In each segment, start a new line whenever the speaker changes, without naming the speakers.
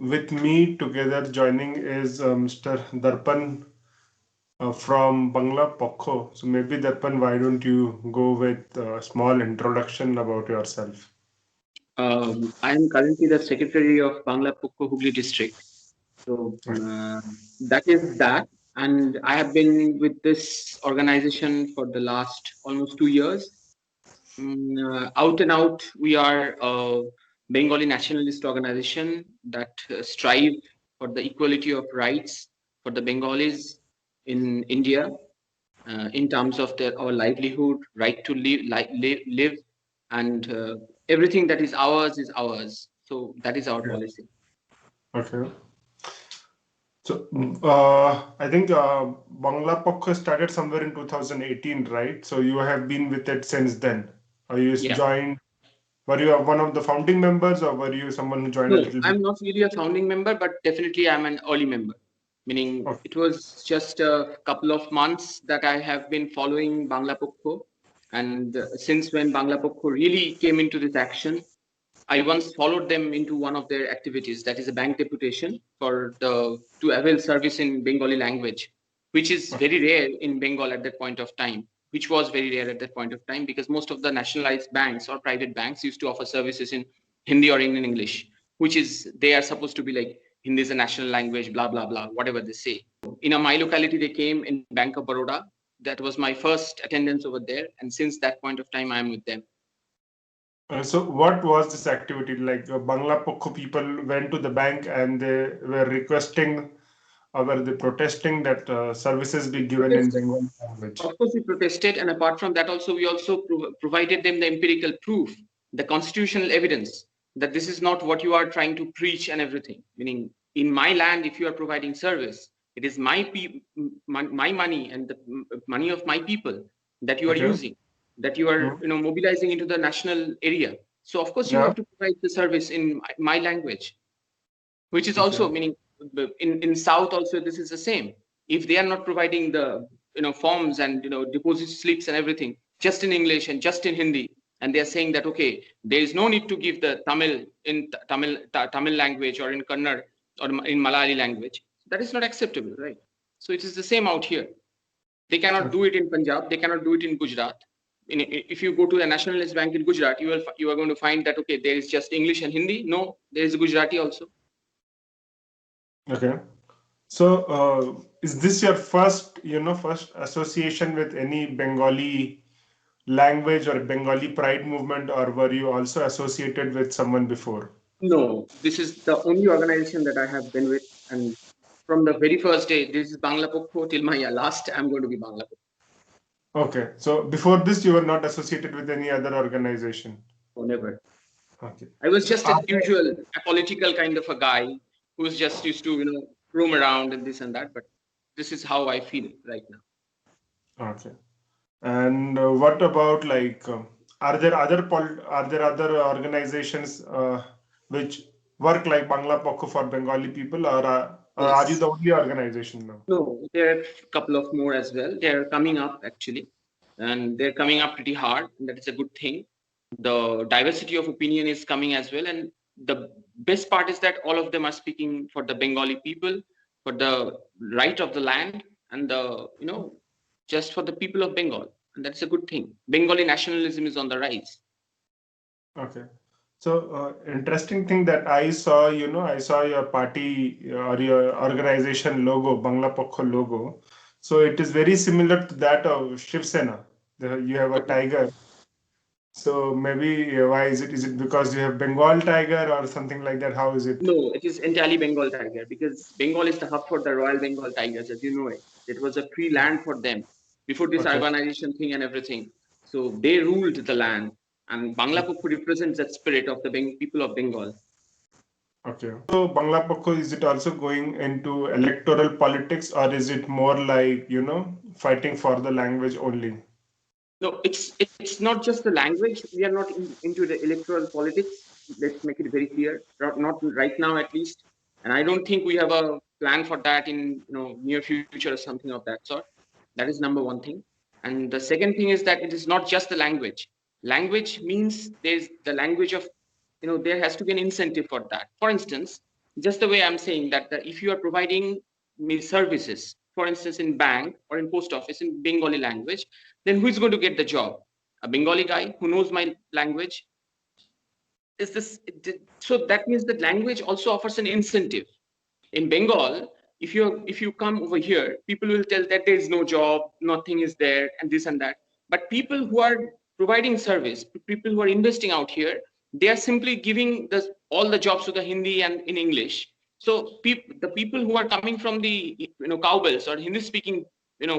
with me together joining is Mr. Darpan from Bangla Pokkho. So maybe Darpan, why don't you go with a small introduction about yourself?
I am currently the secretary of Bangla Pokkho Hooghly district. So that is that. And I have been with this organization for the last almost 2 years. Out and out, we are a Bengali nationalist organization that strive for the equality of rights for the Bengalis in India in terms of our livelihood, right to live, and everything that is ours is ours. So that is our
Yeah.
policy.
Okay. So I think Bangla Pokkho started somewhere in 2018, right? So you have been with it since then. Or you
Yeah.
joined, were you one of the founding members or were you someone who joined a
No,
little bit?
I'm not really a founding member, but definitely I'm an early member. Meaning,
Okay.
it was just a couple of months that I have been following Bangla Pokkho, and since when Bangla Pokkho really came into this action, I once followed them into one of their activities, that is a bank deputation to avail service in Bengali language, which is very rare in Bengal at that point of time, which was very rare at that point of time because most of the nationalized banks or private banks used to offer services in Hindi or in English, which is they are supposed to be like Hindi is a national language, blah blah blah, whatever they say. In my locality, they came in Bank of Baroda. That was my first attendance over there, and since that point of time, I am with them.
So what was this activity like? Bangla Pokkho people went to the bank and they were requesting or were they protesting that services be given in Bengali language?
Of course, we protested, and apart from that, also we also provided them the empirical proof, the constitutional evidence that this is not what you are trying to preach and everything. Meaning, in my land, if you are providing service, it is my money and the money of my people that you are
Okay.
using, that you are
Hmm.
mobilizing into the national area. So of course, you
Yeah.
have to provide the service in my language, which is
Okay.
also meaning in south also this is the same. If they are not providing the forms and deposit slips and everything just in English and just in Hindi, and they are saying that okay, there is no need to give the Tamil in Tamil language or in Kannada or in Malayali language, that is not acceptable, right? So it is the same out here. They cannot do
Okay.
it in Punjab, they cannot do it in Gujarat. If you go to the nationalist bank in Gujarat, you are going to find that okay, there is just English and Hindi. No, there is Gujarati also.
Okay. So is this your first, first association with any Bengali language or Bengali pride movement, or were you also associated with someone before?
No, this is the only organization that I have been with, and from the very first day, this is Bangla Pokkho till my last. I'm going to be Bangla Pokkho.
Okay. So before this, you were not associated with any other organization.
Oh, never.
Okay.
I was
So
just a
are there,
usual apolitical kind of a guy who's just used to roam around and this and that. But this is how I feel right now.
okay. And what about like, are there other organizations which work like Bangla Pokkho for Bengali people, or are you
Yes.
the only organization now?
No, there are a couple of more as well. They're coming up actually, and they're coming up pretty hard. And that is a good thing. The diversity of opinion is coming as well, and the best part is that all of them are speaking for the Bengali people, for the right of the land, and the just for the people of Bengal, and that's a good thing. Bengali nationalism is on the rise.
Okay. So, interesting thing that I saw, I saw your party or your organization logo, Bangla Pokkho logo. So it is very similar to that of Shiv Sena. You have a
Okay.
tiger. So maybe why is it? Is it because you have Bengal tiger or something like that? How is it?
No, it is entirely Bengal tiger because Bengal is the hub for the Royal Bengal tigers, as you know it. It was a free land for them before this
Okay.
urbanization thing and everything. So they ruled the land, and Bangla Pokkho represents that spirit of the people of Bengal.
Okay. So Bangla Pokkho, is it also going into electoral politics or is it more like, fighting for the language only?
No, it's not just the language. We are not into the electoral politics. Let's make it very clear. Not right now, at least. And I don't think we have a plan for that in near future or something of that sort. That is number one thing. And the second thing is that it is not just the language. Language means there's the language of there has to be an incentive for that. For instance, Just the way I'm saying that if you are providing me services, for instance, in bank or in post office in Bengali language, then who is going to get the job? A Bengali guy who knows my language. Is this so? That means that language also offers an incentive. In Bengal, if you come over here, people will tell that there is no job, nothing is there, and this and that. But people who are providing service, people who are investing out here, they are simply giving all the jobs to the Hindi and in English. So the people who are coming from the cowbells or Hindi speaking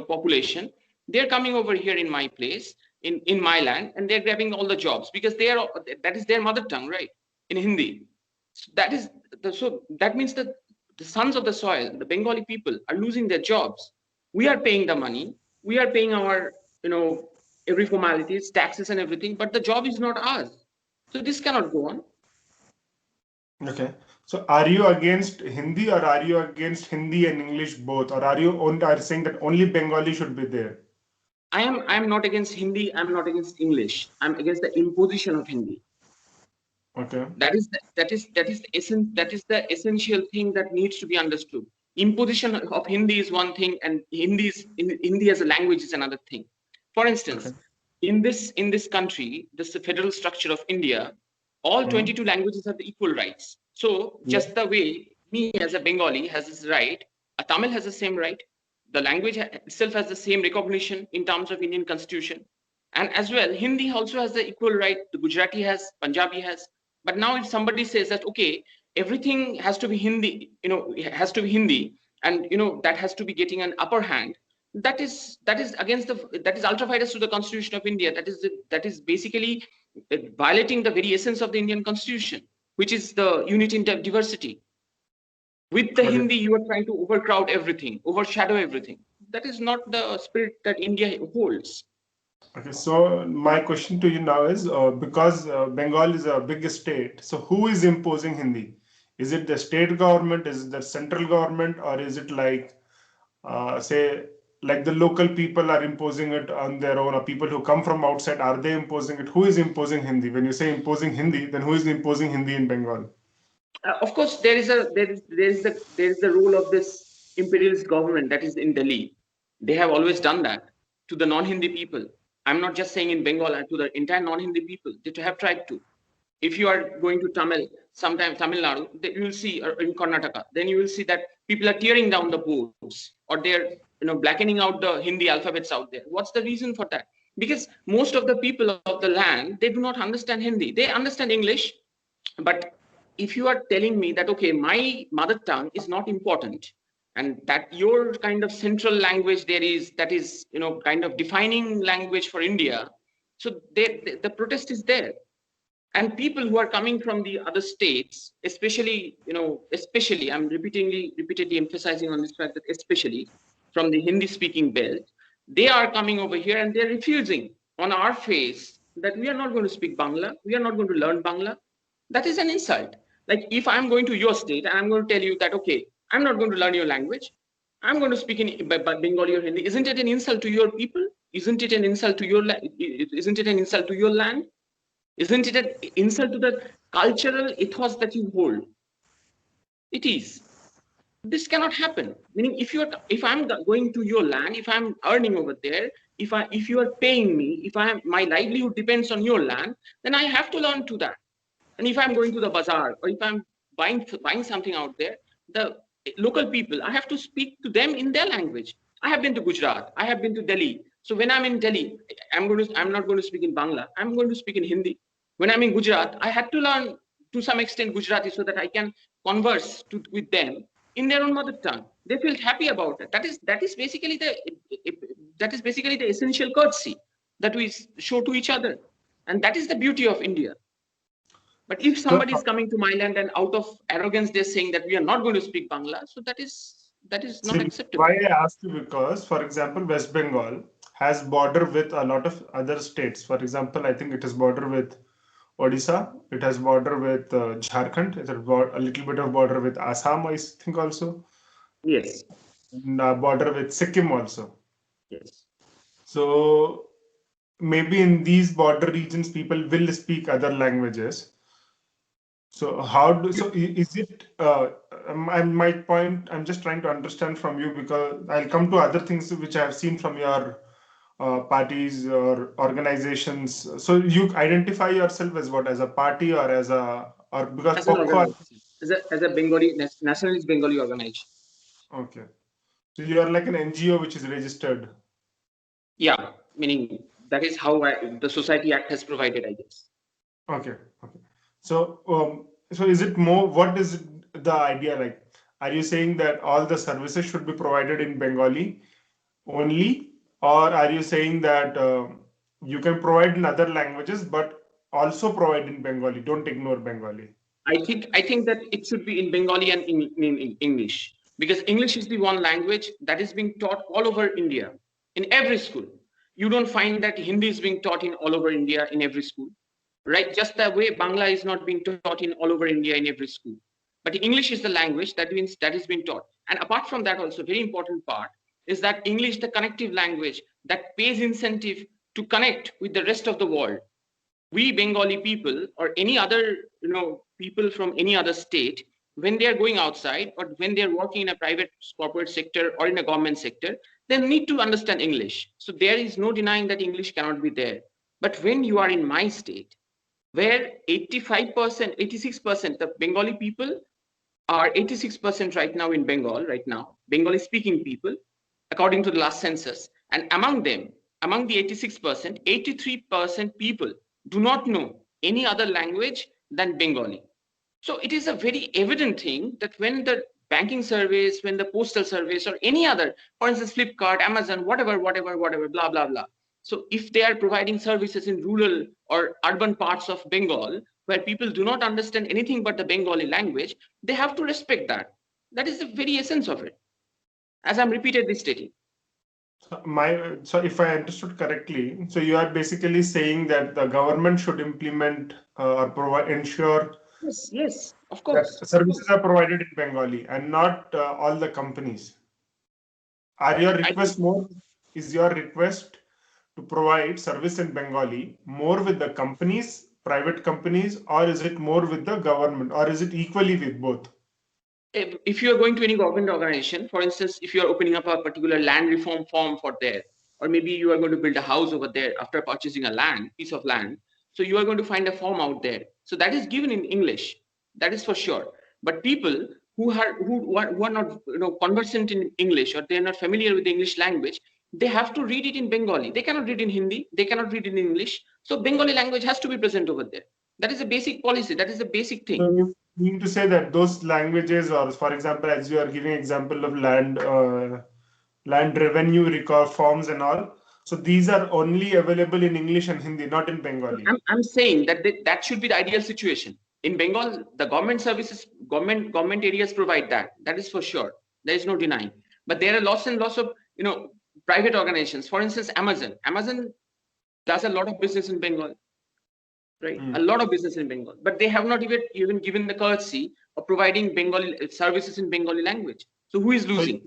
population, they are coming over here in my place, in my land, and they're grabbing all the jobs because that is their mother tongue, right? In Hindi. So that means that the sons of the soil, the Bengali people, are losing their jobs. We are paying the money. We are paying our, every formalities, taxes and everything, but the job is not ours. So this cannot go on.
Okay. So are you against Hindi or are you against Hindi and English both? Or are you saying that only Bengali should be there?
I am not against Hindi. I'm not against English. I'm against the imposition of Hindi.
Okay.
That is the essential thing that needs to be understood. Imposition of Hindi is one thing, and Hindi as a language is another thing. For instance,
Okay.
in this country, this federal structure of India, all 22 languages have the equal rights. So
Yeah.
just the way me as a Bengali has this right, a Tamil has the same right. The language itself has the same recognition in terms of Indian constitution. And as well, Hindi also has the equal right. The Gujarati has, Punjabi has. But now if somebody says that, okay, everything has to be Hindi, it has to be Hindi, and that has to be getting an upper hand, that is against that is ultra vires to the Constitution of India. That is basically violating the very essence of the Indian Constitution, which is the unity in diversity. With the
Okay.
Hindi, you are trying to overcrowd everything, overshadow everything. That is not the spirit that India holds.
Okay. So my question to you now is, because Bengal is a big state, so who is imposing Hindi? Is it the state government? Is it the central government? Or is it like, say, like the local people are imposing it on their own, or people who come from outside, are they imposing it? Who is imposing Hindi? When you say imposing Hindi, then who is imposing Hindi in Bengal?
Of course, there is the role of this imperialist government that is in Delhi. They have always done that to the non-Hindi people. I'm not just saying in Bengal, to the entire non-Hindi people. They have tried to. If you are going to sometime Tamil Nadu, you will see, or in Karnataka, then you will see that people are tearing down the boards, or they're blackening out the Hindi alphabets out there. What's the reason for that? Because most of the people of the land, they do not understand Hindi. They understand English, but if you are telling me that, okay, my mother tongue is not important, and that your kind of central language there is, that is kind of defining language for India, so the protest is there. And people who are coming from the other states, especially I'm repeatedly emphasizing on this fact that especially from the Hindi speaking belt, they are coming over here and they're refusing on our face that we are not going to speak Bangla, we are not going to learn Bangla. That is an insult. Like, if I'm going to your state and I'm going to tell you that, okay, I'm not going to learn your language, I'm going to speak in Bengali or Hindi, isn't it an insult to your people? Isn't it an insult to your isn't it an insult to your land? Isn't it an insult to the cultural ethos that you hold? It is. This cannot happen. Meaning, if I'm going to your land, if I'm earning over there, if you are paying me, if my livelihood depends on your land, then I have to learn to that. And if I'm going to the bazaar, or if I'm buying something out there, the local people, I have to speak to them in their language. I have been to Gujarat, I have been to Delhi. So when I'm in Delhi, I'm not going to speak in Bangla. I'm going to speak in Hindi. When I'm in Gujarat, I had to learn to some extent Gujarati so that I can converse with them in their own mother tongue. They felt happy about it. That is basically the essential courtesy that we show to each other, and that is the beauty of India. But if
So,
somebody is coming to my land and out of arrogance they're saying that we are not going to speak Bangla, so that is not
see, why
acceptable.
I asked you, because, for example, West Bengal has border with a lot of other states. For example, I think it has border with Odisha. It has border with Jharkhand. It has a little bit of border with Assam, I think also.
Yes,
And border with Sikkim also.
yes.
So maybe in these border regions, people will speak other languages. So is it my point, I'm just trying to understand from you, because I'll come to other things which I have seen from your parties or organizations. So you identify yourself as what, as a party or as a, or because
As an
Pokkho?
organization, as a Bengali nationalist Bengali organization.
Okay, so you are like an NGO which is registered.
Yeah, meaning that is how the Society Act has provided, I guess.
Okay, okay. So is it more, what is the idea like? Are you saying that all the services should be provided in Bengali only, or are you saying that you can provide in other languages but also provide in Bengali? Don't ignore Bengali.
I think that it should be in Bengali and in English, because English is the one language that is being taught all over India in every school. You don't find that Hindi is being taught in all over India in every school, right? Just the way Bangla is not being taught in all over India in every school. But English is the language that means that is being taught. And apart from that, also very important part is that English, the connective language that pays incentive to connect with the rest of the world. We Bengali people or any other people from any other state, when they are going outside or when they are working in a private corporate sector or in a government sector, they need to understand English. So there is no denying that English cannot be there. But when you are in my state, where 85%, 86% the Bengali people are 86% right now in Bengal, right now, Bengali speaking people, according to the last census. And among them, among the 86%, 83% people do not know any other language than Bengali. So it is a very evident thing that when the banking service, when the postal service, or any other, for instance, Flipkart, Amazon, whatever, blah, blah, blah. So if they are providing services in rural or urban parts of Bengal, where people do not understand anything but the Bengali language, they have to respect that. That is the very essence of it, as I'm repeatedly stating.
So if I understood correctly, so you are basically saying that the government should implement or provide, ensure
Yes, of
that
course, of
services
course.
are provided in Bengali and not all the companies. Are your
I think
request more, is your request to provide service in Bengali more with the companies, private companies, or is it more with the government, or is it equally with both?
if you are going to any government organization, for instance, if you are opening up a particular land reform form for there, or maybe you are going to build a house over there after purchasing a piece of land, so you are going to find a form out there. So that is given in English, that is for sure. But people who are not conversant in English, or they are not familiar with the English language, they have to read it in Bengali. They cannot read in Hindi, they cannot read in English. So Bengali language has to be present over there. That is a basic policy. That is a basic thing.
So you mean to say that those languages, or for example, as you are giving example of land revenue record forms and all, so these are only available in English and Hindi, not in Bengali.
I'm saying that that should be the ideal situation. In Bengal, the government services, government areas provide that. That is for sure. There is no denying. But there are lots and lots of private organizations. For instance, Amazon. Amazon does a lot of business in Bengal, right? A lot of business in Bengal, but they have not even given the courtesy of providing Bengali services in Bengali language. So who is
So,
losing?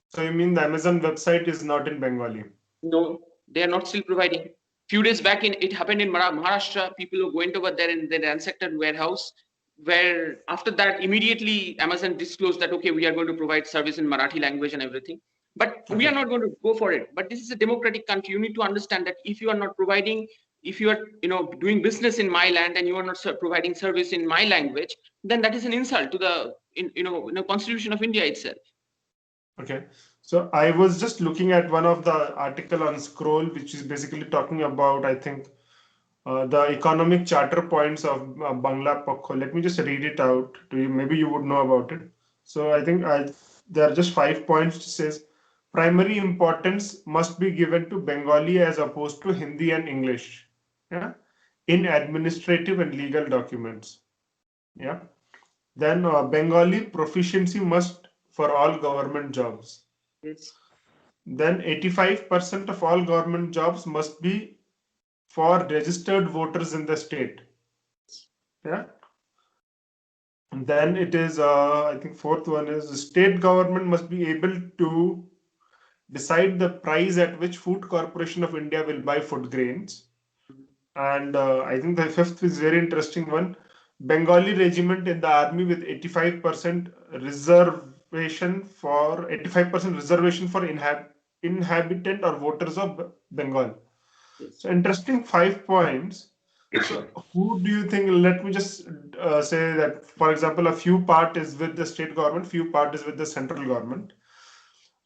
so you mean the Amazon website is not in Bengali?
No, they are not still providing. Few days back, it happened in Maharashtra. People who went over there and they ransacked a warehouse. Where after that, immediately Amazon disclosed that okay, we are going to provide service in Marathi language and everything. But we
Okay.
are not going to go for it. But this is a democratic country. You need to understand that if you are not providing, if you are doing business in my land and you are not providing service in my language, then that is an insult to the Constitution of India itself.
Okay. So I was just looking at one of the article on Scroll, which is basically talking about, I think, the economic charter points of Bangla Pokkho. Let me just read it out to you. Maybe you would know about it. So I think there are just 5 points. It says primary importance must be given to Bengali as opposed to Hindi and English. Yeah, in administrative and legal documents. Yeah. Then Bengali proficiency must for all government jobs.
Yes.
Then 85% of all government jobs must be for registered voters in the state. Yeah. And then it is, I think, fourth one is the state government must be able to decide the price at which Food Corporation of India will buy food grains. And I think the fifth is very interesting one. Bengali regiment in the army with 85% reservation for 85% reservation for inhabitant or voters of Bengal.
Yes.
So interesting 5 points. So who do you think? Let me just say that, for example, a few part is with the state government, few part is with the central government.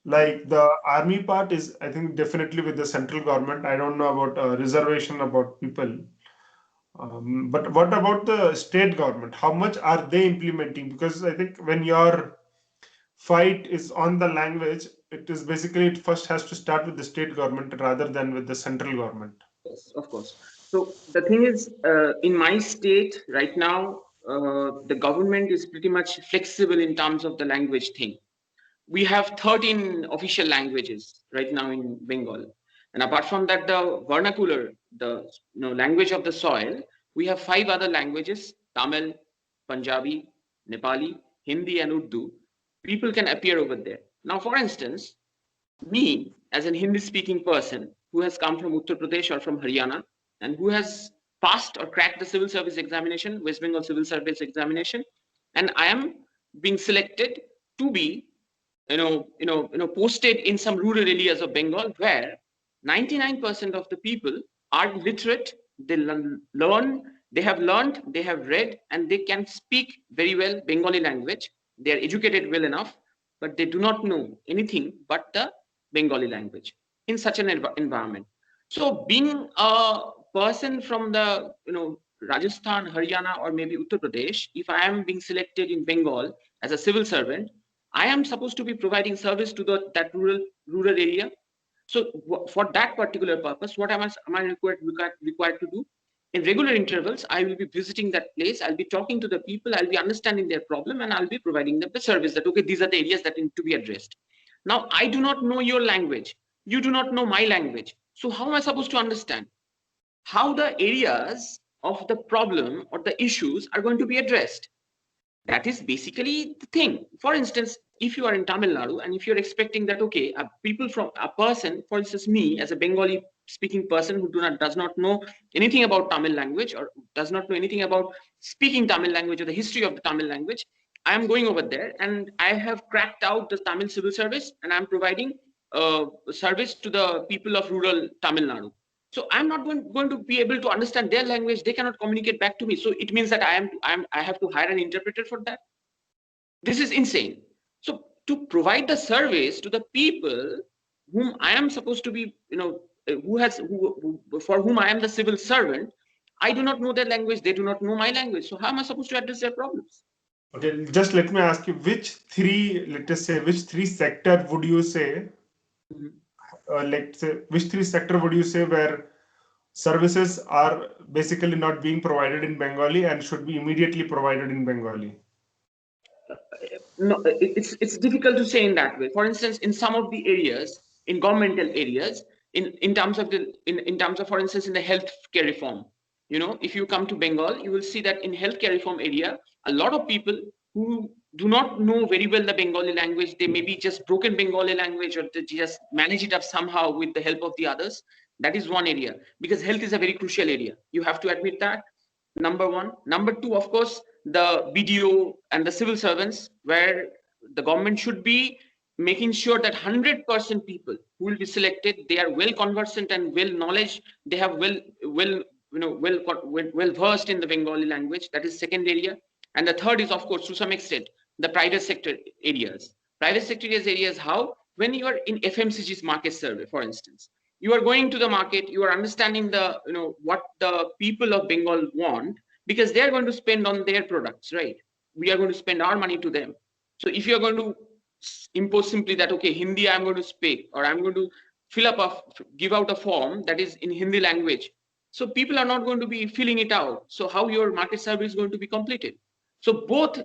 Like the army part is, I think, definitely with the central government. I don't know about reservation about people. But what about the state government? How much are they implementing? Because I think when your fight is on the language, it is basically it first has to start with the state government rather than with the central government.
Yes, of course. So the thing is, in my state right now, the government is pretty much flexible in terms of the language thing. We have 13 official languages right now in Bengal. And apart from that, the vernacular, the language of the soil, we have 5 other languages: Tamil, Punjabi, Nepali, Hindi, and Urdu. People can appear over there. Now, for instance, me as an Hindi speaking person who has come from Uttar Pradesh or from Haryana and who has passed or cracked the civil service examination, West Bengal civil service examination, and I am being selected to be posted in some rural areas of Bengal where 99% of the people are literate. They learn, they have learned, they have read, and they can speak very well Bengali language. They are educated well enough, but they do not know anything but the Bengali language in such an environment. So, being a person from the Rajasthan, Haryana, or maybe Uttar Pradesh, if I am being selected in Bengal as a civil servant, I am supposed to be providing service to that rural area. So for that particular purpose, what am I required to do? In regular intervals, I will be visiting that place. I'll be talking to the people. I'll be understanding their problem, and I'll be providing them the service. That okay, these are the areas that need to be addressed. Now, I do not know your language. You do not know my language. So how am I supposed to understand how the areas of the problem or the issues are going to be addressed? That is basically the thing. For instance, if you are in Tamil Nadu and if you're expecting that, okay, a person, for instance, me as a Bengali speaking person who does not know anything about Tamil language or does not know anything about speaking Tamil language or the history of the Tamil language, I am going over there and I have cracked out the Tamil civil service and I'm providing service to the people of rural Tamil Nadu. So I'm not going to be able to understand their language. They cannot communicate back to me. So it means that I have to hire an interpreter for that. This is insane. So to provide the service to the people whom I am supposed to be, for whom I am the civil servant, I do not know their language. They do not know my language. So how am I supposed to address their problems?
Okay, just let me ask you, let us say, which three sector would you say, let's say, which three sector would you say where services are basically not being provided in Bengali and should be immediately provided in Bengali?
No, it's difficult to say in that way. For instance, in some of the areas, in governmental areas, in terms of in terms of, for instance, in the healthcare reform, if you come to Bengal, you will see that in healthcare reform area, a lot of people who do not know very well the Bengali language, they may be just broken Bengali language or they just manage it up somehow with the help of the others. That is one area, because health is a very crucial area. You have to admit that. Number one. Number two, of course, the BDO and the civil servants, where the government should be making sure that 100% people who will be selected, they are well conversant and well knowledge. They have well versed in the Bengali language. That is second area. And the third is, of course, to some extent, the private sector areas. Private sector areas, how? When you are in FMCG's market survey, for instance, you are going to the market, you are understanding the what the people of Bengal want, because they are going to spend on their products, right? We are going to spend our money to them. So if you are going to impose simply that, okay, Hindi I'm going to speak, or I'm going to give out a form that is in Hindi language, so people are not going to be filling it out. So how your market survey is going to be completed? So both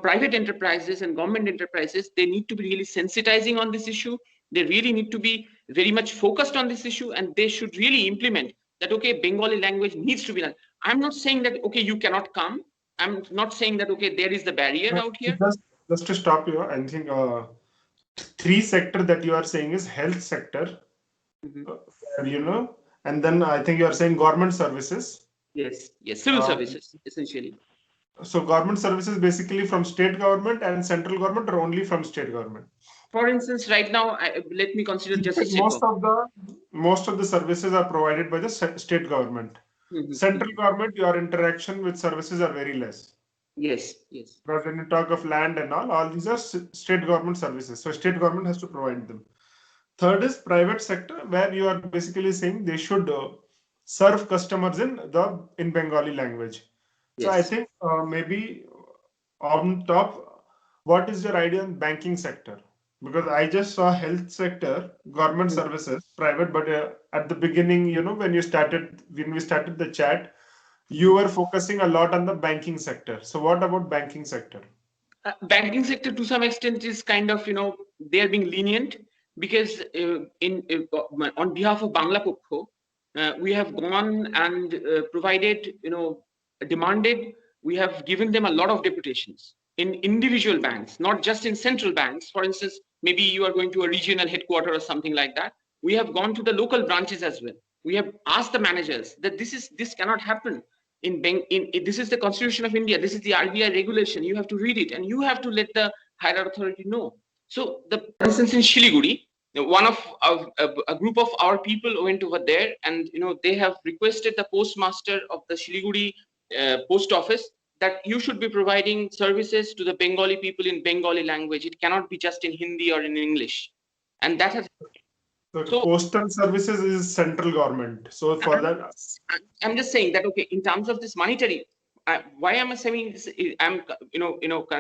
private enterprises and government enterprises, they need to be really sensitizing on this issue. They really need to be very much focused on this issue, and they should really implement that, okay, Bengali language needs to be done. I'm not saying that, okay, you cannot come. I'm not saying that, okay, there is the barrier out
So
here.
just to stop you, I think three sector that you are saying is health sector, and then I think you are saying government services.
Yes, civil
Uh,
services, essentially.
So government services basically from state government and central government, or only from state government?
For instance, right now, let me consider just a
Because
state
most of the services are provided by the state government.
government.
Central government, your interaction with services are very less.
Yes, yes.
Because when you talk of land and all these are state government services. So state government has to provide them. Third is private sector, where you are basically saying they should serve customers in Bengali language. So I
Yes.
think maybe on top, what is your idea on banking sector? Because I just saw health sector, government
Mhm.
services, private, but at the beginning, when we started the chat, you were focusing a lot on the banking sector. So what about banking sector?
Banking sector to some extent is kind of, they are being lenient because on behalf of Bangla Pokkho, we have gone and provided, demanded, we have given them a lot of deputations in individual banks, not just in central banks. For instance, maybe you are going to a regional headquarter or something like that. We have gone to the local branches as well. We have asked the managers that this cannot happen in bank. This is the Constitution of India. This is the RBI regulation. You have to read it and you have to let the higher authority know. So, for instance, in Shiliguri, one of a group of our people went over there, and they have requested the postmaster of the Shiliguri post office that you should be providing services to the Bengali people in Bengali language. It cannot be just in Hindi or in English, and that has.
So
So
postal services is central government. So for
I'm
that,
I'm just saying that, okay, in terms of this monetary, why am I saying this? I'm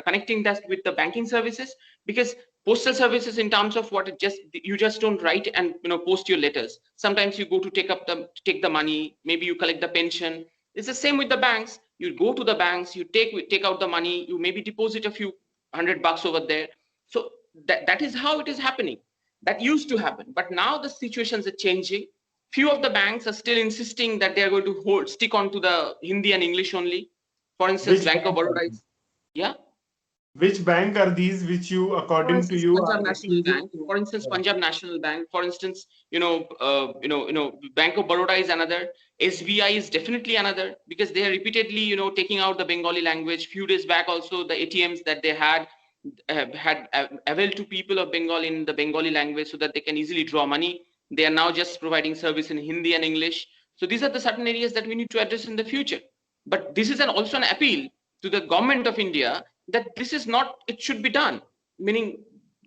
connecting that with the banking services, because postal services, in terms of what it just, you just don't write and post your letters. Sometimes you go to take the money, maybe you collect the pension. It's the same with the banks. You go to the banks, you take out the money, you maybe deposit a few $100 over there. So that is how it is happening. That used to happen, but now the situations are changing. Few of the banks are still insisting that they are going to stick on to the Hindi and English only. For instance,
which
Bank of
bank are
Baroda
these?
is, yeah.
Which bank are these which you,
For
according to
instance,
you, are
Punjab National
easy
Bank.
to?
For instance, Punjab National Bank. For instance, Bank of Baroda is another. SBI is definitely another, because they are repeatedly, taking out the Bengali language. Few days back, also the ATMs that they had availed to people of Bengal in the Bengali language so that they can easily draw money. They are now just providing service in Hindi and English. So these are the certain areas that we need to address in the future. But this is also an appeal to the government of India that this is not, it should be done. Meaning,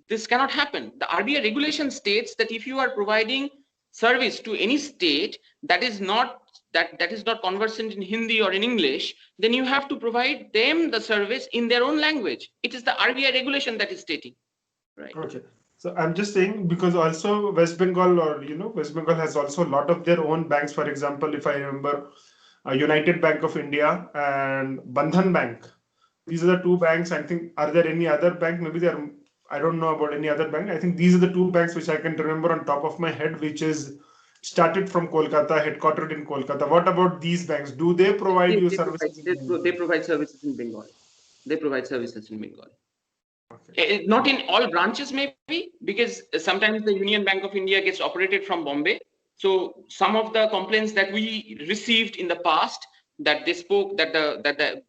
this cannot happen. The RBI regulation states that if you are providing service to any state that is not conversant in Hindi or in English, then you have to provide them the service in their own language. It is the RBI regulation that is stating, right?
Okay. So I'm just saying because also West Bengal, or West Bengal has also a lot of their own banks. For example, if I remember, United Bank of India and Bandhan Bank. These are the two banks. I think, are there any other bank? Maybe there are, I don't know about any other bank. I think these are the two banks which I can remember on top of my head, which is started from Kolkata, headquartered in Kolkata. What about these banks? Do they provide you services in
They
Bengali?
provide services in Bengali. They provide services in Bengali.
Okay.
Not in all branches, maybe, because sometimes the Union Bank of India gets operated from Bombay. So some of the complaints that we received in the past, that they spoke that the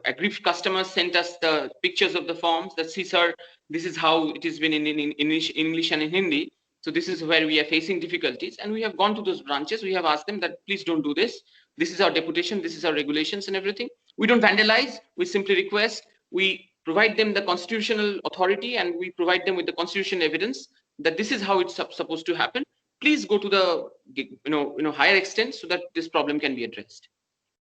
aggrieved customers sent us the pictures of the forms that, see, sir, this is how it has been in English and in Hindi. So this is where we are facing difficulties, and we have gone to those branches. We have asked them that please don't do this. This is our deputation. This is our regulations and everything. We don't vandalize. We simply request. We provide them the constitutional authority, and we provide them with the constitutional evidence that this is how it's supposed to happen. Please go to the higher extent so that this problem can be addressed.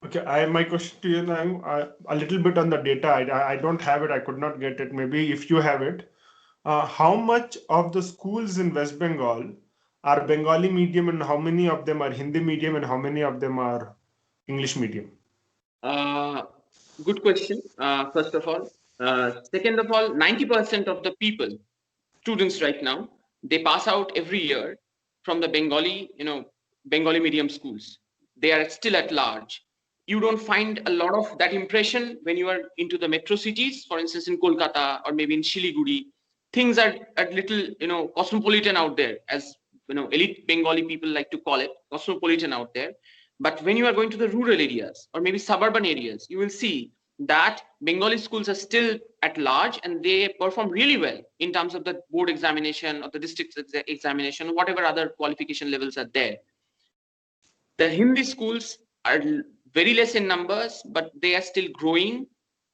Okay, my question to you now, a little bit on the data. I don't have it. I could not get it. Maybe if you have it, how much of the schools in West Bengal are Bengali medium, and how many of them are Hindi medium, and how many of them are English medium?
Uh, Good question. First of all, second of all, 90% of the people, students right now, they pass out every year from the Bengali medium schools. They are still at large. You don't find a lot of that impression when you are into the metro cities. For instance, in Kolkata or maybe in Shiliguri, things are a little, cosmopolitan out there, as elite Bengali people like to call it, cosmopolitan out there. But when you are going to the rural areas or maybe suburban areas, you will see that Bengali schools are still at large and they perform really well in terms of the board examination or the district examination or whatever other qualification levels are there. The Hindi schools are very less in numbers, but they are still growing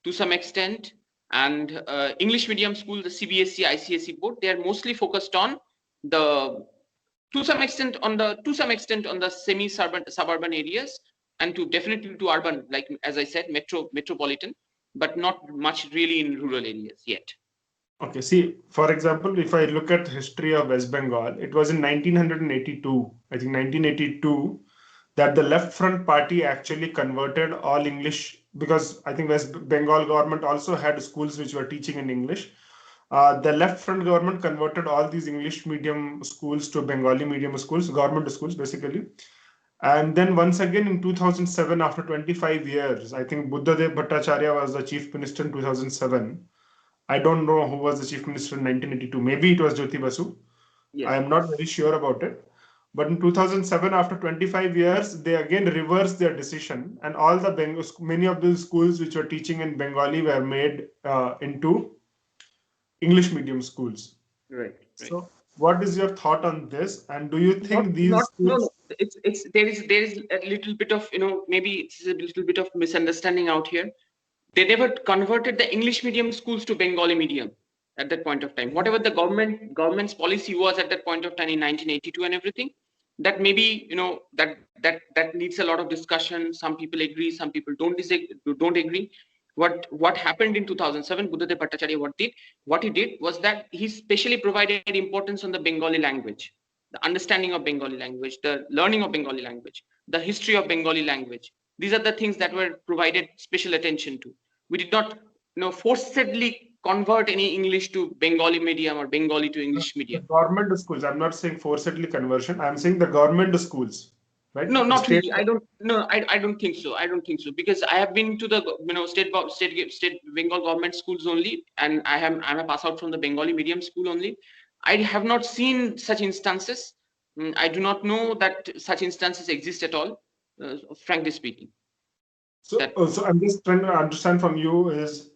to some extent. And English medium school, the CBSE, ICSE board, they are mostly focused on the to some extent on the suburban areas, and to definitely to urban, like as I said, metropolitan, but not much really in rural areas yet.
Okay, see, for example, if I look at history of West Bengal, it was in 1982, I think 1982, that the Left Front Party actually converted all English, because I think West Bengal government also had schools which were teaching in English. The Left Front government converted all these English medium schools to Bengali medium schools, government schools basically. And then once again in 2007, after 25 years, I think Buddhadev Bhattacharya was the chief minister in 2007. I don't know who was the chief minister in 1982. Maybe it was Jyoti Basu.
Yes.
I am not very sure about it. But in 2007, after 25 years, they again reversed their decision, and all the many of the schools which were teaching in Bengali were made into English medium schools.
Right.
So, what is your thought on this? And do you think these
No.
schools?
It's there is a little bit of, maybe it's a little bit of misunderstanding out here. They never converted the English medium schools to Bengali medium at that point of time. Whatever the government's policy was at that point of time in 1982 and everything, that maybe that needs a lot of discussion. Some people agree, some people don't agree. What happened in 2007, Buddhadev Bhattacharya what he did was that he specially provided importance on the Bengali language, the understanding of Bengali language, the learning of Bengali language, the history of Bengali language. These are the things that were provided special attention to. We did not, forcibly convert any English to Bengali medium or Bengali to English
The
medium.
government schools. I'm not saying forcibly conversion. I'm saying the government schools, right?
No,
The
not
state.
really. I don't. No, I don't think so. I don't think so, because I have been to the state Bengal government schools only, and I'm a pass out from the Bengali medium school only. I have not seen such instances. I do not know that such instances exist at all. Frankly speaking, that
So I'm just trying to understand from you is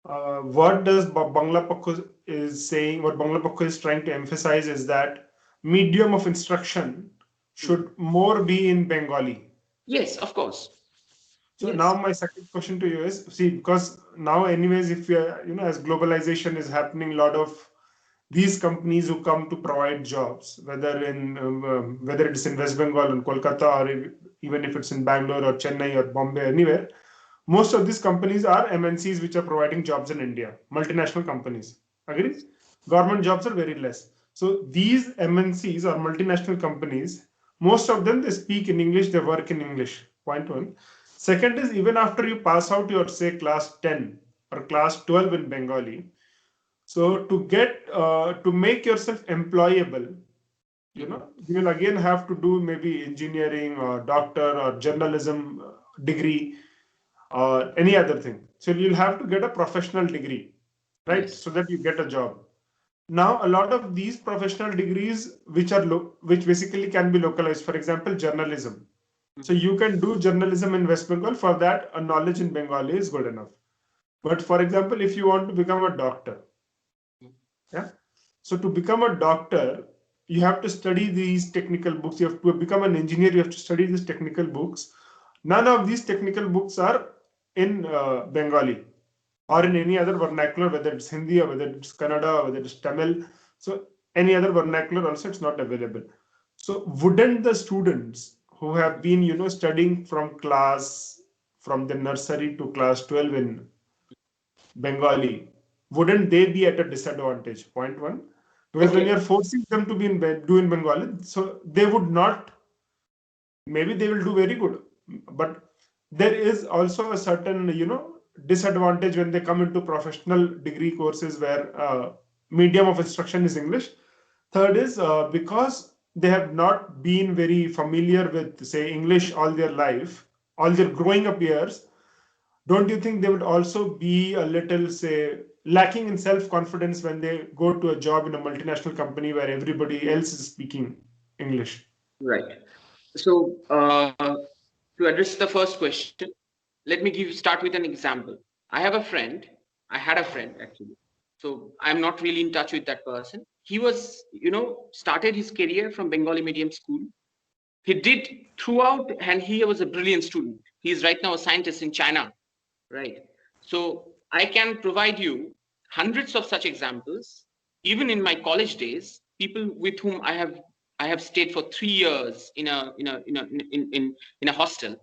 what does Bangla Pokkho is saying, what Bangla Pokkho is trying to emphasize is that medium of instruction should more be in Bengali.
yes, of course,
So now
yes.
my second question to you is, see, because now anyways, if you're, as globalization is happening, a lot of these companies who come to provide jobs, whether it's in West Bengal and Kolkata, or even if it's in Bangalore or Chennai or Bombay, anywhere, most of these companies are MNCs which are providing jobs in India, multinational companies. Agree? Government jobs are very less. So these MNCs or multinational companies, most of them they speak in English, they work in English. Point one. Second is, even after you pass out your say class 10 or class 12 in Bengali, so to make yourself employable, you will again have to do maybe engineering or doctor or journalism degree or any other thing. So you'll have to get a professional degree, right?
Yes.
So that you get a job. Now, a lot of these professional degrees, which basically can be localized, for example, journalism. So you can do journalism in West Bengal. For that, a knowledge in Bengali is good enough. But for example, if you want to become a doctor, yeah. So to become a doctor, you have to study these technical books. You have to become an engineer. You have to study these technical books. None of these technical books are in Bengali or in any other vernacular, whether it's Hindi or whether it's Kannada or whether it's Tamil. So any other vernacular also it's not available. So wouldn't the students who have been, studying from the nursery to class 12 in Bengali, wouldn't they be at a disadvantage? Point one. Because when
Okay.
you're forcing them to do in Bengali, so they would not, maybe they will do very good. But there is also a certain, disadvantage when they come into professional degree courses where medium of instruction is English. Third is because they have not been very familiar with, say, English all their life, all their growing up years, don't you think they would also be a little, say, lacking in self-confidence when they go to a job in a multinational company where everybody else is speaking English?
Right. So to address the first question, Let me start with an example. I have a friend. I had a friend actually. So I'm not really in touch with that person. He was, started his career from Bengali medium school. He did throughout, and he was a brilliant student. He is right now a scientist in China, right? So I can provide you hundreds of such examples. Even in my college days, people with whom I have stayed for 3 years in a hostel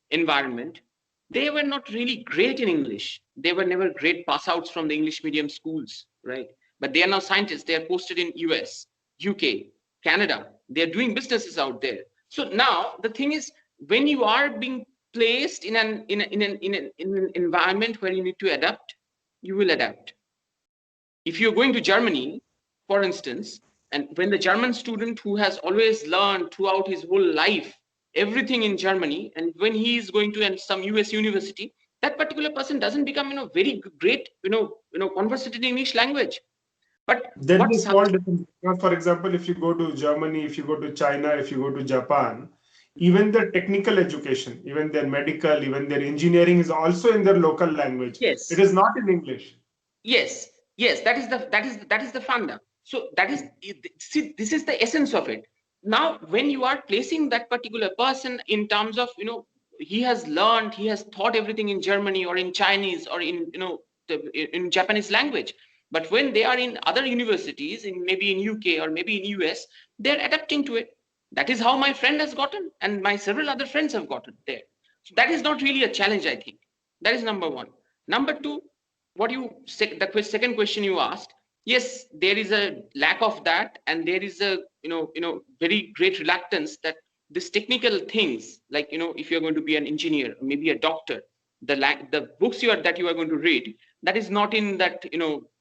environment, they were not really great in English. They were never great pass outs from the English medium schools, right? But they are now scientists. They are posted in US, UK, Canada. They are doing businesses out there. So now the thing is, when you are being placed in an environment where you need to adapt, you will adapt. If you're going to Germany, for instance, and when the German student who has always learned throughout his whole life everything in Germany, and when he is going to some US university, that particular person doesn't become very great conversant in English language. But
There
what
is a small difference. For example, if you go to Germany, if you go to China, if you go to Japan, even their technical education, even their medical, even their engineering is also in their local language. It
yes,
is not in English.
yes, that is the funda. So see, this is the essence of it. Now when you are placing that particular person in terms of he has learned, he has taught everything in Germany or in Chinese or in Japanese language, but when they are in other universities, in maybe in UK or maybe in US, they're adapting to it. That is how my friend has gotten, and my several other friends have gotten there. So that is not really a challenge, I think. That is number one. Number two, the second question you asked, yes, there is a lack of that, and there is a very great reluctance that this technical things, like if you're going to be an engineer, maybe a doctor, the books that you are going to read, that is not in that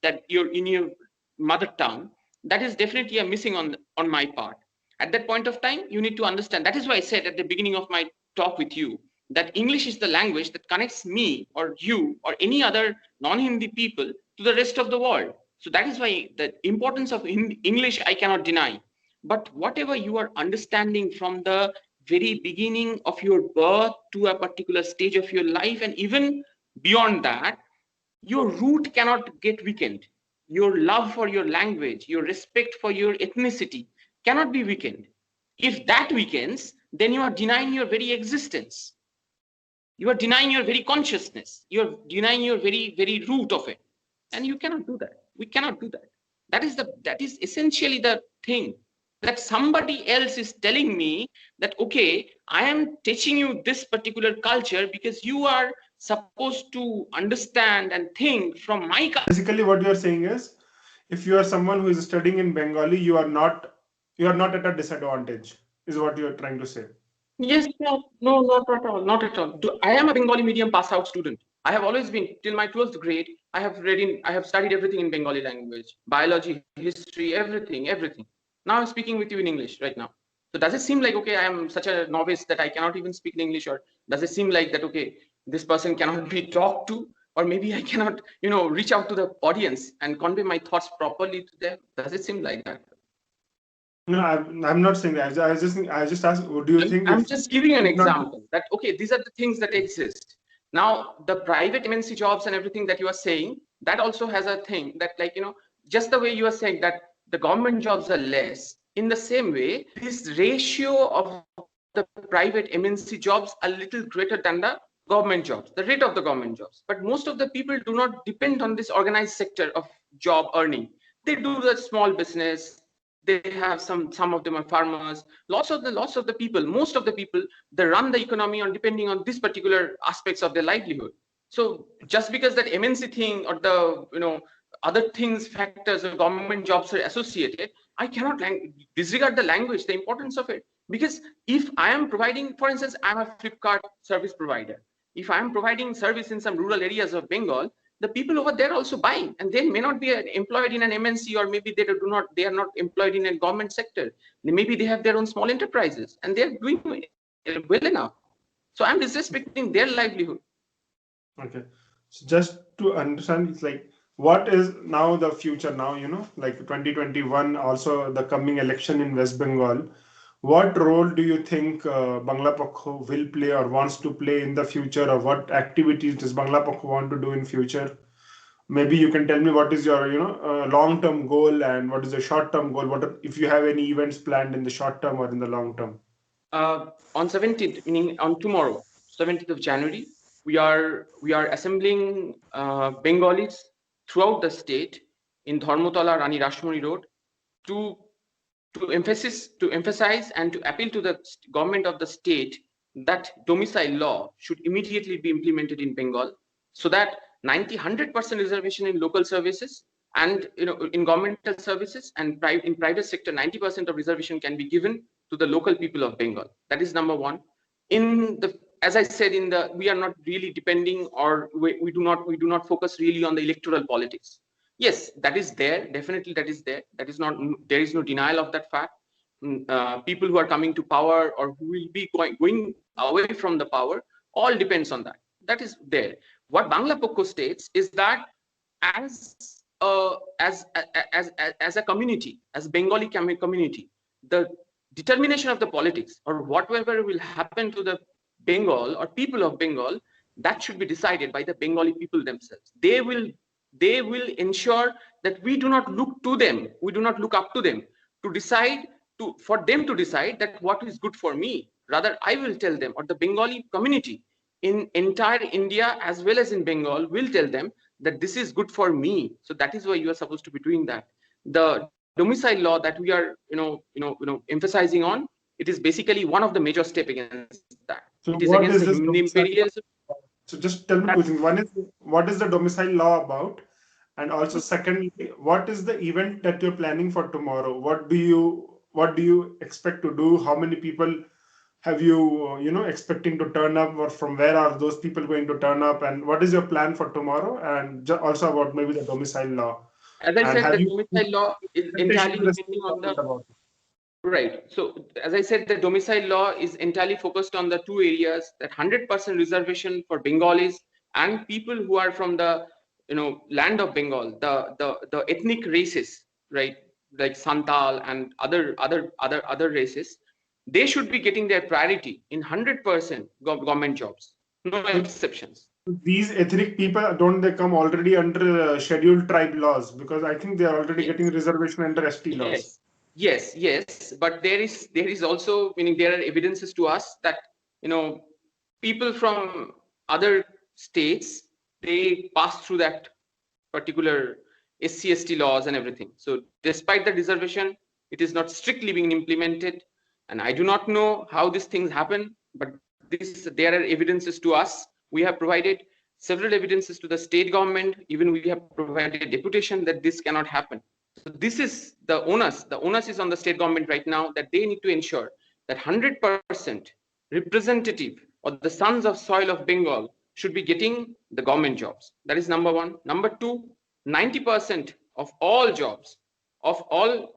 that you're in your mother tongue. That is definitely a missing on my part. At that point of time, you need to understand. That is why I said at the beginning of my talk with you that English is the language that connects me or you or any other non-Hindi people to the rest of the world. So that is why the importance of English I cannot deny. But whatever you are understanding from the very beginning of your birth to a particular stage of your life, and even beyond that, your root cannot get weakened. Your love for your language, your respect for your ethnicity cannot be weakened. If that weakens, then you are denying your very existence. You are denying your very consciousness. You are denying your very root of it. And you cannot do that. We cannot do that. That is essentially the thing, that somebody else is telling me that, okay, I am teaching you this particular culture because you are supposed to understand and think from my culture.
Basically, what you are saying is, if you are someone who is studying in Bengali, you are not at a disadvantage, is what you are trying to say.
Yes, no, not at all, not at all. I am a Bengali medium pass out student. I have always been till my 12th grade. I have studied everything in Bengali language, biology, history, everything. Now I'm speaking with you in English right now. So does it seem like, okay, I am such a novice that I cannot even speak in English, or does it seem like that, okay, this person cannot be talked to, or maybe I cannot, reach out to the audience and convey my thoughts properly to them? Does it seem like that?
No, I'm not saying that. I just asked, what do you think
I'm
if
just giving an
it's not?
example that, okay, these are the things that exist. Now, the private MNC jobs and everything that you are saying, that also has a thing that, like, just the way you are saying that the government jobs are less, in the same way, this ratio of the private MNC jobs are little greater than the government jobs, the rate of the government jobs. But most of the people do not depend on this organized sector of job earning. They do the small business. They have some of them are farmers. Lots of the people, most of the people, they run the economy on depending on this particular aspects of their livelihood. So just because that MNC thing or the other things, factors or government jobs are associated, I cannot disregard the language, the importance of it. Because if I am providing, for instance, I'm a Flipkart service provider. If I am providing service in some rural areas of Bengal, the people over there also buying, and they may not be employed in an MNC, or maybe they are not employed in a government sector. Maybe they have their own small enterprises and they're doing well enough. So I'm disrespecting their livelihood.
Okay. So just to understand, it's like, what is now the future now, like 2021, also the coming election in West Bengal. What role do you think Bangla Pokkho will play or wants to play in the future, or what activities does Bangla Pokkho want to do in future? Maybe you can tell me what is your long term goal and what is the short term goal. If you have any events planned in the short term or in the long term?
On 17th, meaning on tomorrow, 17th of January, we are assembling Bengalis throughout the state in Dharmotala Rani Rashmori Road to emphasize and to appeal to the government of the state that domicile law should immediately be implemented in Bengal, so that 100% reservation in local services and in governmental services, and in private sector 90% of reservation can be given to the local people of Bengal. That is number one. As I said, we are not really depending, or we do not focus really on the electoral politics. Yes, that is there, definitely that is there. That is not, there is no denial of that fact. People who are coming to power or who will be going away from the power, all depends on that. That is there. What Bangla Pokkho states is that as as a community, as Bengali community, the determination of the politics or whatever will happen to the Bengal or people of Bengal, that should be decided by the Bengali people themselves. They will ensure that we do not look to them, we do not look up to them to decide, for them to decide that what is good for me. Rather, I will tell them, or the Bengali community in entire India as well as in Bengal will tell them that this is good for me. So that is why you are supposed to be doing that. The domicile law that we are emphasizing on, it is basically one of the major steps against that. It is
So
against
what
the
is this domicile
imperialism.
law? So just tell me two things. One is, what is the domicile law about? And also secondly, what is the event that you're planning for tomorrow? What do you expect to do? How many people have you expecting to turn up, or from where are those people going to turn up, and what is your plan for tomorrow? And also about maybe the domicile law.
As I
And
said,
have
the
you
domicile law is
presentation
entirely
to the
depending
state
on the.
government about it?
Right. So, as I said, the domicile law is entirely focused on the two areas, that 100% reservation for Bengalis and people who are from the land of Bengal, the ethnic races, right, like Santal and other races. They should be getting their priority in 100% government jobs, no
So
exceptions.
these ethnic people, don't they come already under scheduled tribe laws? Because I think they are already getting
Yes.
reservation under ST laws.
Yes, yes, but there is also, meaning there are evidences to us that you know people from other states, they pass through that particular SC/ST laws and everything. So despite the reservation, it is not strictly being implemented, and I do not know how these things happen. But there are evidences to us. We have provided several evidences to the state government. Even we have provided deputation that this cannot happen. So this is the onus. The onus is on the state government right now, that they need to ensure that 100% representative or the sons of soil of Bengal should be getting the government jobs. That is number one. Number two, 90% of all jobs, of all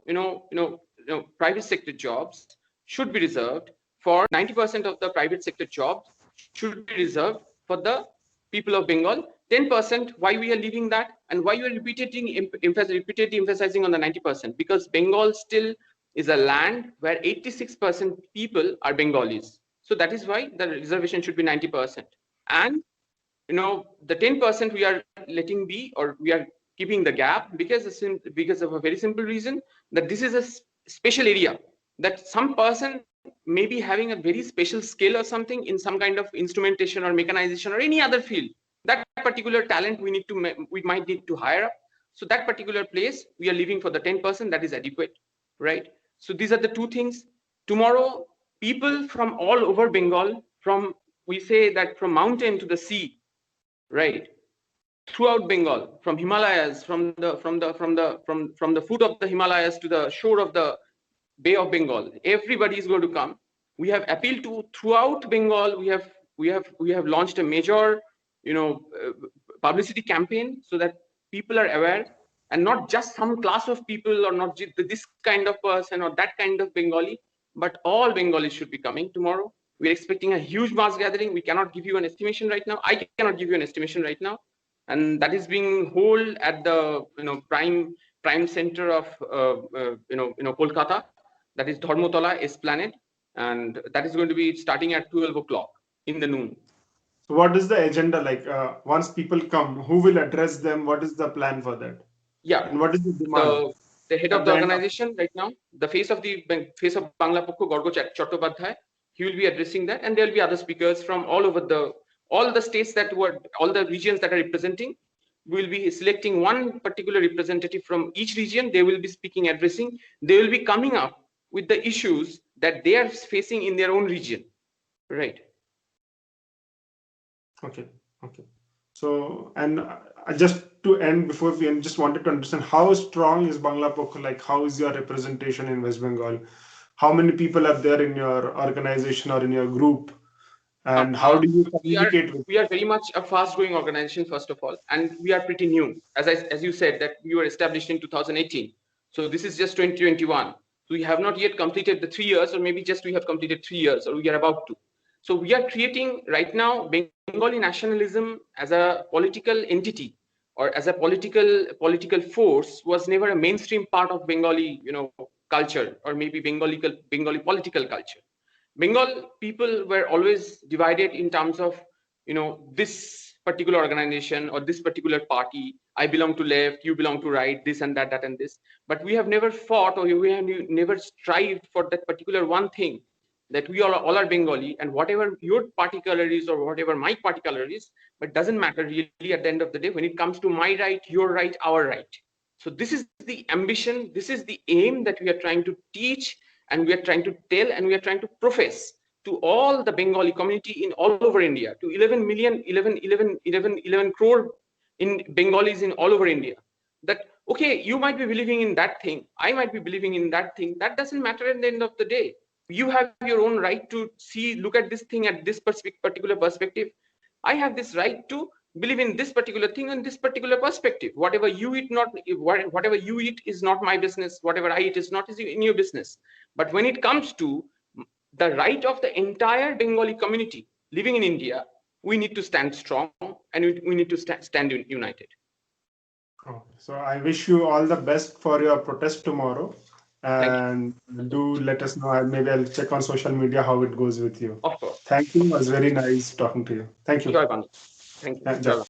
private sector jobs, should be reserved for 90% of the private sector jobs should be reserved for the people of Bengal. 10%, why we are leaving that, and why you are repeatedly emphasizing on the 90%? Because Bengal still is a land where 86% people are Bengalis. So that is why the reservation should be 90%. And the 10% we are letting be, or we are keeping the gap, because of a very simple reason, that this is a special area, that some person may be having a very special skill or something in some kind of instrumentation or mechanization or any other field. That particular talent we might need to hire up. So that particular place we are leaving for the 10%, that is adequate, right? So these are the two things. Tomorrow, people from all over Bengal, from, we say that from mountain to the sea, right, throughout Bengal, from Himalayas, from the foot of the Himalayas to the shore of the Bay of Bengal, everybody is going to come. We have appealed to throughout Bengal. We have launched a major publicity campaign, so that people are aware, and not just some class of people, or not this kind of person or that kind of Bengali, but all Bengalis should be coming tomorrow. We're expecting a huge mass gathering. We cannot give you an estimation right now. I cannot give you an estimation right now, and that is being held at the prime center of Kolkata. that is Dharmotola Esplanade, and that is going to be starting at 12 o'clock in the noon.
So what is the agenda like? Once people come, who will address them? What is the plan for that?
Yeah,
And what is the demand
the head of
at
the
the end of?
organization right now, the face of Bangla Pokkho, Gorgo Chattopadhyay, he will be addressing that, and there will be other speakers from all the states all the regions that are representing. We will be selecting one particular representative from each region. They will be speaking, addressing. They will be coming up with the issues that they are facing in their own region. Right.
Okay. Okay. So, and just to end, before we end, just wanted to understand how strong is Bangla Pokkho? Like, how is your representation in West Bengal? How many people are there in your organization or in your group? And how do you communicate with?
We are very much a fast growing organization, first of all, and we are pretty new. As you said, that we were established in 2018, so this is just 2021. So we have not yet completed the 3 years, or maybe just we have completed 3 years, or we are about to. So we are creating right now Bengali nationalism as a political entity, or as a political force, was never a mainstream part of Bengali, culture, or maybe Bengali political culture. Bengal people were always divided in terms of, this particular organization or this particular party. I belong to left, you belong to right, this and that, that and this. But we have never fought, or we have never strived for that particular one thing, that we all are Bengali, and whatever your party color is or whatever my party color is, but doesn't matter really at the end of the day when it comes to my right, your right, our right. So this is the ambition, this is the aim that we are trying to teach, and we are trying to tell, and we are trying to profess to all the Bengali community in all over India, to 11 million, 11 crore in Bengalis in all over India, that okay, you might be believing in that thing, I might be believing in that thing, that doesn't matter at the end of the day. You have your own right to look at this thing at this particular perspective. I have this right to believe in this particular thing and this particular perspective. Whatever you eat is not my business. Whatever I eat is not in your business. But when it comes to the right of the entire Bengali community living in India, we need to stand strong, and we need to stand united.
Oh, so I wish you all the best for your protest tomorrow.
Thank you.
And do let us know. Maybe I'll check on social media how it goes with you.
Of course.
Thank you. It was very nice talking to you. Thank you.
Joy Bangla. Thank you.
Yeah,
Joy
Jai.
Bangla.